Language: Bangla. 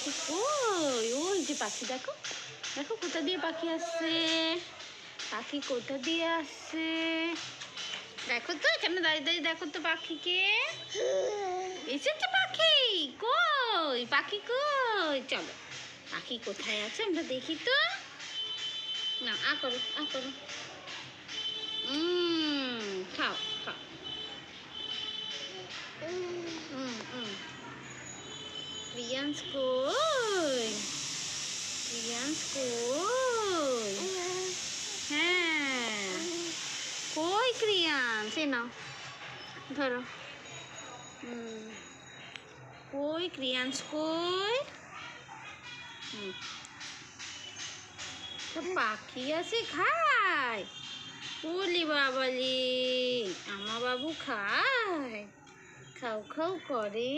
পাখি কই? ওই যে পাখি, দেখো দেখো কোথা দিয়ে পাখি আসছে, পাখি কোথা দিয়ে আসছে দেখো তো, এখানে দাঁড়িয়ে দাঁড়িয়ে দেখো তো পাখিকে। এসেছে পাখি, কই পাখি কই? চলো পাখি কোথায় আছে আমরা দেখি তো। না করো করো, খাও খাও। প্রিয়াংশ কই? প্রিয়াংশ কই? হ্যাঁ কই ক্রিয়াংশ? এ নাও ধরো। কই ক্রিয়াংশ কই? তো পাখি আছে খায়? বলি বাবালি, আমার বাবু খায়, খাও খাও করে।